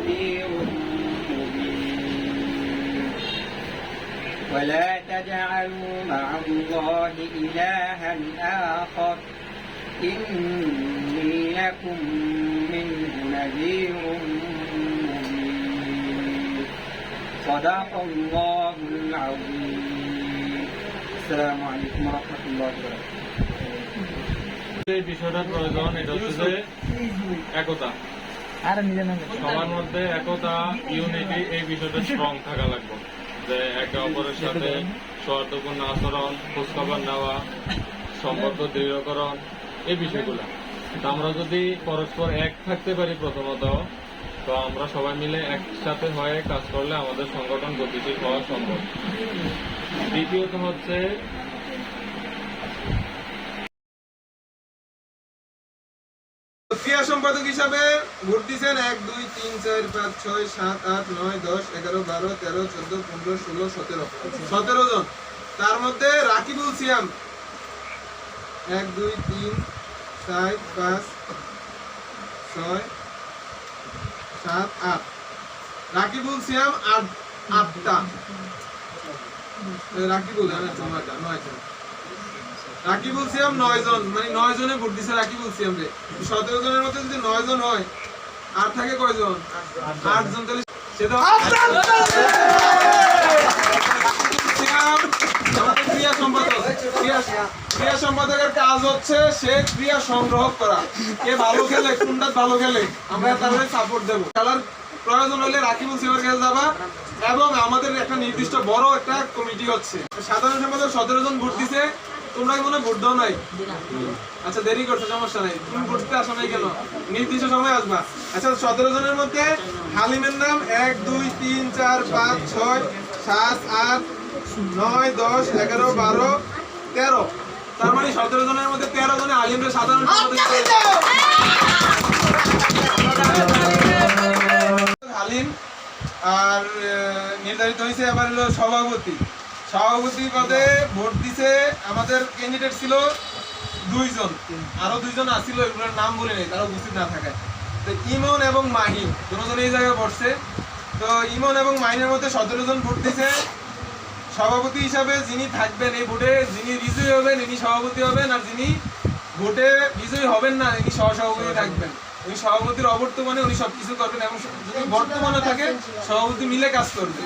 نذير مبين ولا تجعلوا مع الله إلها آخر إني لكم منه نذير مبين صدق الله العظيم السلام عليكم ورحمة الله وبركاته এই বিষয়টার প্রয়োজন এটা হচ্ছে যে একতা, সবার মধ্যে একতা, ইউনিটি, এই বিষয়টা স্ট্রং থাকা লাগবে। যে একে অপরের সাথে সৌহার্দ্যপূর্ণ আচরণ, খোঁজখবর নেওয়া, সম্পর্ক দৃঢ়করণ, এই বিষয়গুলো। আমরা যদি পরস্পর এক থাকতে পারি প্রথমত, তো আমরা সবাই মিলে একসাথে হয়ে কাজ করলে আমাদের সংগঠন গতিশীল হওয়া সম্ভব। দ্বিতীয়ত হচ্ছে ক্রিয়া সম্পাদক হিসাবে ভোট দিচ্ছেন 1 2 3 4 5 6 7 8 9 10 11 12 13 14 15 16 17 জন। তার মধ্যে রাকিবুল সিয়াম 1 2 3 4 5 6 7 8 রাকিবুল সিয়াম 8টা রাকিবুল 9টা রাকিবুল সিয়াম 9 জন, মানে 9 জনে ভোট দিছে রাকিবুল সিয়াম রে। 17 জনের মধ্যে যদি 9 জন হয় আর থাকে কয়জন? 8 জন। তাহলে সেটা সিয়াম আমাদের ক্রিয়া সম্পাদক। ক্রিয়া সম্পাদকের কাজ হচ্ছে সে ক্রিয়া সংগ্রহ করা, কে ভালো খেলে, কোনটা ভালো খেলে আমরা তাহলে সাপোর্ট দেব। খেলার প্রয়োজন হলে রাকিবুল সিয়ামের কাছে যাবা। এবং আমাদের একটা নির্দিষ্ট বড় একটা কমিটি হচ্ছে, সাধারণ সম্পাদক 17 জন ভোট দিছে। তোমরা কি মনে ভোট দাও নাই? আচ্ছা, দেরি করছো, সমস্যা নাই, তুমি ভোট দিতে আসো নাই কেন? নির্দিষ্ট সময় আসবা। আচ্ছা, 17 জনের মধ্যে হালিমের নাম 1 2 3 4 5 6 7 8 9 10 11 12 13। তার মানে 17 জনের মধ্যে 13 জনে হালিমের সাধারণ সম্পাদক। হালিম আর নির্ধারিত হয়েছে এবার হলো সভাপতি। সভাপতি পদে ভোট দিছে আমাদের ক্যান্ডিডেট ছিল 2 জন, আরো 2 জন আসছিল, এগুলোর নাম বলে নেই, তারা উপস্থিত না থাকায়। তো ইমন এবং মাহিন দুজন এই জায়গায় বসছে। তো ইমন এবং মাহিনের মধ্যে 17 জন ভোট দিছে। সভাপতি হিসাবে যিনি থাকবেন এই ভোটে, যিনি বিজয়ী হবেন ইনি সভাপতি হবেন, আর যিনি ভোটে বিজয়ী হবেন না ইনি সহসভাপতি থাকবেন। উনি সভাপতির অবর্তমানে উনি সবকিছু করবেন এবং যদি বর্তমানে থাকে সভাপতি মিলে কাজ করবে।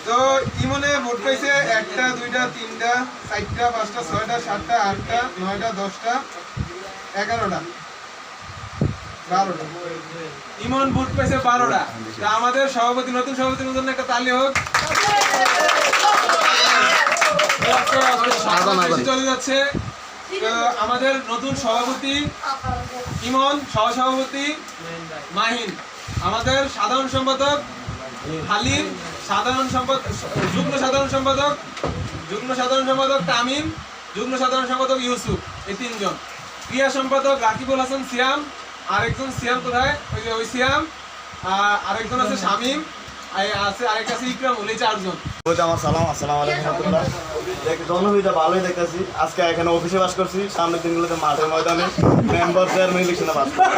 তো ইমনে ভোট পাইছে 1টা 2টা 3টা 4টা 5টা 6টা 7টা 8টা 9টা 10টা 11টা 12টা। ইমন ভোট পাইছে 12টা। তা আমাদের সভাপতি, নতুন সভাপতির জন্য একটা তালি হোক। চলে যাচ্ছে আমাদের নতুন সভাপতি ইমন, সহসভাপতি মাহিন, আমাদের সাধারণ সম্পাদক হালিম, যুগ্ম সাধারণ সম্পাদক তামিম, যুগ্ম সাধারণ সম্পাদক ইউসুফ, এই 3 জন। ক্রিয়া সম্পাদক রাকিবুল হাসান সিয়াম, আরেকজন সিয়াম কোথায়? ওই সিয়াম, আরেকজন আছে শামীম, আছে আরেকটা আছে ইকরামুল, এই 4 জন। আমার সালাম, আসসালামু আলাইকুম ওয়া রাহমাতুল্লাহ। জনহিতটা ভালোই দেখতেছি। আজকে এখানে অফিসে বাস করছি, সামনের দিনগুলোতে মাঠে ময়দানে মেম্বার চেয়ারম্যান ইলেকশনে বাস করছি।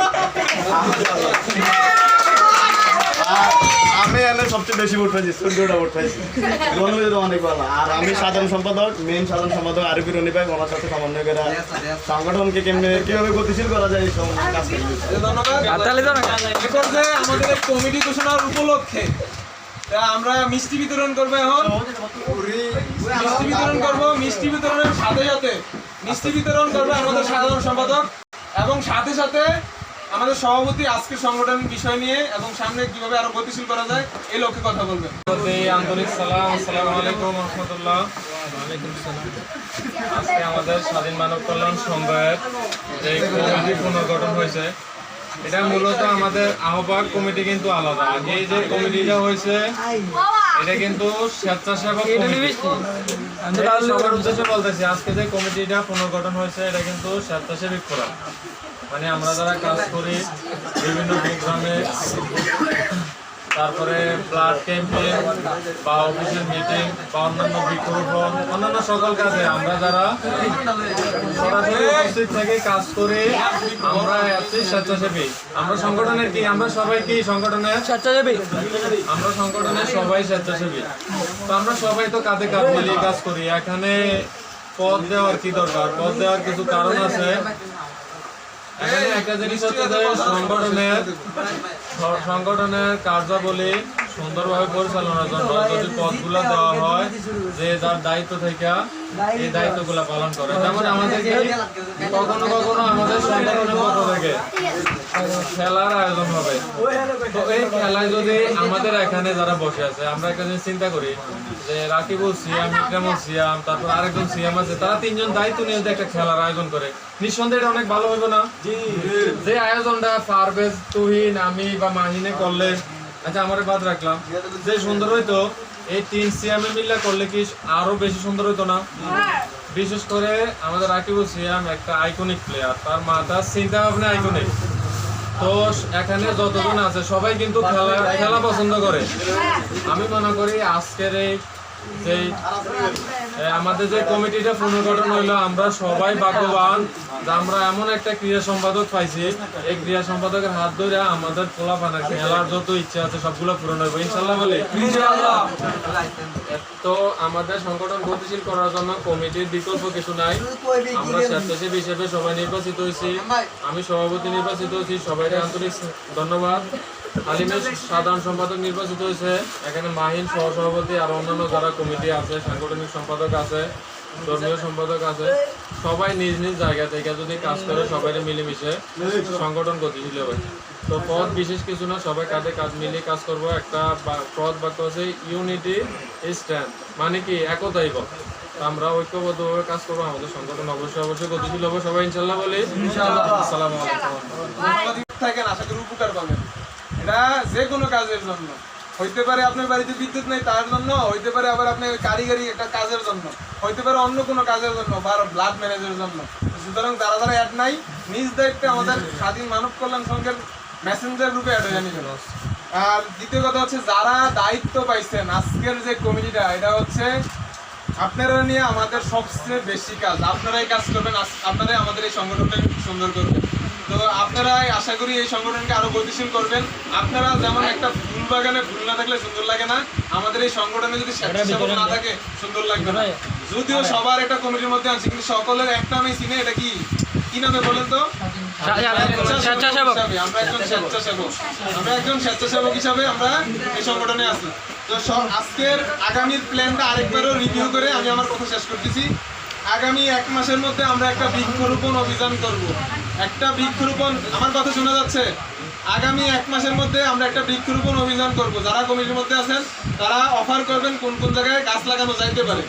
আমি এনে সবচেয়ে বেশি ভোট পাইছি, 14টা ভোট পাইছি। জনহিত অনেক ভালো। আর আমি সাধারণ সম্পাদক, মেইন সাধারণ সম্পাদক আরিফ রনি ভাই, ওনার সাথে সমন্বয় করে সংগঠনকে কিভাবে গতিশীল করা যায় এই সব কাজ করছি। আমাদের কমিটি ঘোষণার উপলক্ষে আমরা মিষ্টি বিতরণ করবো। এখন মিষ্টি বিতরণের সাথে সাথে মিষ্টি বিতরণ করবে আমাদের সাধারণ সম্পাদক এবং সাথে সাথে আমাদের সভাপতি আজকের সংগঠন বিষয় নিয়ে এবং সামনে কিভাবে আরো গতিশীল করা যায় এই লক্ষ্যে কথা বলবেন। আন্তরিক সালাম, আসসালামু আলাইকুম ওয়া রাহমাতুল্লাহ। আজকে আমাদের স্বাধীন মানব কল্যাণ সংঘের যে কমিটি পুনর্গঠন হয়েছে, এটা মূলত আমাদের আহ্বায়ক কমিটি কিন্তু আলাদা। আগে যে কমিটিটা হয়েছে এটা কিন্তু স্বেচ্ছাসেবক কমিটি। সবার উদ্দেশ্যে বলতেছি, আজকে যে কমিটিটা পুনর্গঠন হয়েছে এটা কিন্তু স্বেচ্ছাসেবী ফোরাম। মানে আমরা যারা কাজ করি বিভিন্ন প্রোগ্রামে তারপরে ব্লাড ক্যাম্পেইন বা অফিসের মিটিং বা অন্যান্য বৃক্ষরোপণ অন্যান্য সকল কাজে আমরা যারা সরাসরি উপস্থিত থেকে কাজ করি আমরা আছি স্বেচ্ছাসেবী। আমরা সংগঠনের কি আমরা সবাই কি সংগঠনের স্বেচ্ছাসেবী, আমরা সংগঠনের সবাই স্বেচ্ছাসেবী। তো আমরা সবাই তো কাঁধে কাঁধ মিলিয়ে কাজ করি। এখানে পদ দেওয়ার কি দরকার? পদ দেওয়ার কিছু কারণ আছে। এখানে একটা জিনিস হচ্ছে যে সংগঠনের কার্যাবলী সুন্দরভাবে পরিচালনার জন্য যদি পদগুলো দেওয়া হয় যে যার দায়িত্ব থেকে এই দায়িত্বগুলো পালন করে। যেমন আমাদেরকে কখনো কখনো আমাদের সংগঠনের পক্ষ থেকে খেলার আয়োজন হবে। তো এই খেলায় যদি আমাদের এখানে যারা বসে আছে আমরা একটা জিনিস চিন্তা করি যে রাকিবুল সিয়াম, ইকরামুল সিয়াম, তারপর আরেকজন সিয়াম আছে, তারা তিনজন দায়িত্ব নিয়ে যদি একটা খেলার আয়োজন করে নিঃসন্দেহে এটা অনেক ভালো হবে না? যে আয়োজনটা পারভেজ, তুহিন, আমি বা মাহিনে করলে, আচ্ছা আমার বাদ রাখলাম, যে সুন্দর হইতো এই তিন সিয়ামে মিল্লা করলে কি আরো বেশি সুন্দর হইতো না? বিশেষ করে আমাদের রাকিবুল সিয়াম একটা আইকনিক প্লেয়ার, তার মাথার চিন্তা ভাবনা আইকনিক। তো এখানে যতজন আছে সবাই কিন্তু খেলা পছন্দ করে। আমি মনে করি আজকের এই যে আমাদের যে কমিটিটা পুনর্গঠন হইলো, আমরা সবাই ভাগ্যবান যে আমরা এমন একটা ক্রীড়া সম্পাদক পাইছি। এই ক্রীড়া সম্পাদকের হাত ধরে আমাদের পোলাপানের খেলার যত ইচ্ছা আছে সবগুলো পূরণ হবে ইনশাল্লাহ বলি। তো আমাদের সংগঠন গতিশীল করার জন্য কমিটির বিকল্প কিছু নাই। আমরা স্বেচ্ছাসেবী হিসেবে সবাই নির্বাচিত হয়েছি। আমি সভাপতি নির্বাচিত হয়েছি, সবাইকে আন্তরিক ধন্যবাদ। আলিমের সাধারণ সম্পাদক নির্বাচিত হয়েছে, এখানে মাহিন সহ সভাপতি আর অন্যান্য যারা কমিটি আছে, সাংগঠনিক সম্পাদক আছে, ধর্মীয় সম্পাদক আছে, সবাই নিজ নিজ জায়গা থেকে যদি কাজ করে সবাই মিলেমিশে সংগঠন গতিশীল হবে। তো পদ বিশেষ কিছু না, সবাই কাঁধে কাঁধ মিলিয়ে কাজ করবো। একটা পদ বাক্য হচ্ছে ইউনিটি ইজ স্ট্রেংথ, মানে কি একতাই বল। আমরা ঐক্যবদ্ধভাবে কাজ করবো, আমাদের সংগঠন অবশ্যই গতিশীল হবে সবাই ইনশাল্লাহ বলি। আসসালামু আলাইকুম। থাকেন, আশা করি উপকার পাবেন। এটা যে কোনো কাজের জন্য হইতে পারে, আপনার বাড়িতে বিদ্যুৎ নেই তার জন্য হইতে পারে, আবার আপনি কারিগরি একটা কাজের জন্য হইতে পারে, অন্য কোনো কাজের জন্য বা ব্লাড ম্যানেজের জন্য। সুতরাং যারা যারা অ্যাড নাই, নিজ দায়িত্বে আমাদের স্বাধীন মানব কল্যাণ সংঘের মেসেঞ্জার গ্রুপে অ্যাড হয়ে যাবেন। আর দ্বিতীয় কথা হচ্ছে, যারা দায়িত্ব পাইছেন আজকের যে কমিটিটা, এটা হচ্ছে আপনারা নিয়ে আমাদের সবচেয়ে বেশি কাজ। আপনারাই কাজ করবেন, আপনারাই আমাদের এই সংগঠনটাকে সুন্দর করবেন। তো আপনারাই আশা করি এই সংগঠনকে আরো গতিশীল করবেন। আপনারা যেমন একটা ফুল বাগানে ফুল না থাকলে সুন্দর লাগে না, আমাদের এই সংগঠনে যদি স্বেচ্ছাসেবক না থাকে সুন্দর লাগবে না। যদিও সবার একটা কমিটির মধ্যে আছে, কিন্তু সকলের একটা আমি চিনি, এটা কি নামে বলেন তো? আমরা একজন স্বেচ্ছাসেবক হিসাবে আমরা এই সংগঠনে আছি। তো আজকের আগামীর প্ল্যানটা আরেকবারও রিভিউ করে আমি আমার কথা শেষ করতেছি। আগামী 1 মাসের মধ্যে আমরা একটা বৃক্ষরোপণ অভিযান করব। একটা বৃক্ষরোপণ, আমার কথা শোনা যাচ্ছে? আগামী 1 মাসের মধ্যে আমরা একটা বৃক্ষরোপণ অভিযান করব। যারা কমিটির মধ্যে আছেন তারা অফার করবেন কোন কোন জায়গায় গাছ লাগানো যাইতে পারে।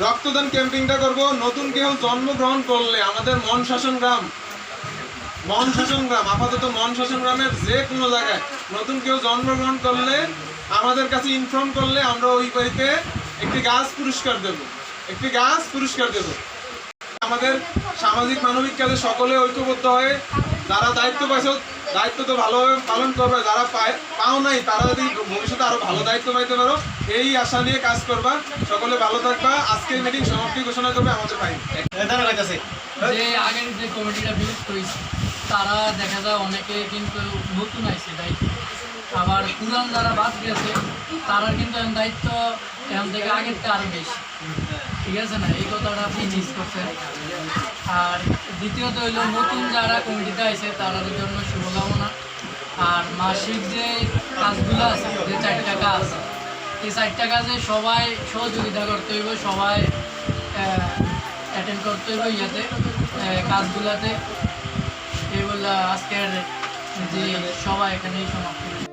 রক্তদান ক্যাম্পিংটা করব। নতুন কেউ জন্মগ্রহণ করলে আমাদের মন শাসন গ্রাম আপাতত মন শাসন গ্রামের যে কোনো জায়গায় নতুন কেউ জন্মগ্রহণ করলে আমাদের কাছে ইনফর্ম করলে আমরা ওই বাড়িতে একটি গাছ পুরস্কার দেব। আমাদের সামাজিক মানবিক কাজে সকলে ঐক্যবদ্ধ হয়ে যারা দায়িত্ব পাইছে দায়িত্ব তো ভালোভাবে পালন করবে, যারা পাও নাই তারা যদি ভবিষ্যতে আরো ভালো দায়িত্ব পাইতে পারো এই আশা নিয়ে কাজ করবা। সকলে ভালো থাকবা। আজকের মিটিং সমাপ্তি ঘোষণা করবে আমাদের ভাই। যে আগের যে কমিটিটা বিলুপ্ত হয়েছে তারা দেখা যায় অনেকে কিন্তু নতুন আইছে দায়িত্ব, আবার পুরান যারা বাদ গেছে তারা কিন্তু দায়িত্ব এখান থেকে আগের থেকে আরো বেশি। ঠিক আছে না? এই কথাটা আপনি মিস করছেন। আর দ্বিতীয়ত হইল নতুন যারা কমিটিতে আছে তাদের জন্য শুভকামনা। আর মাসিক যে কাজগুলো আছে, যে 4টা কাজ, এই 4টা কাজে সবাই সহযোগিতা করতে হইব, সবাই অ্যাটেন্ড করতে হইব ইয়াতে কাজগুলাতে। এই বলে আজকের যে সবাই এখানেই সমাপ্ত।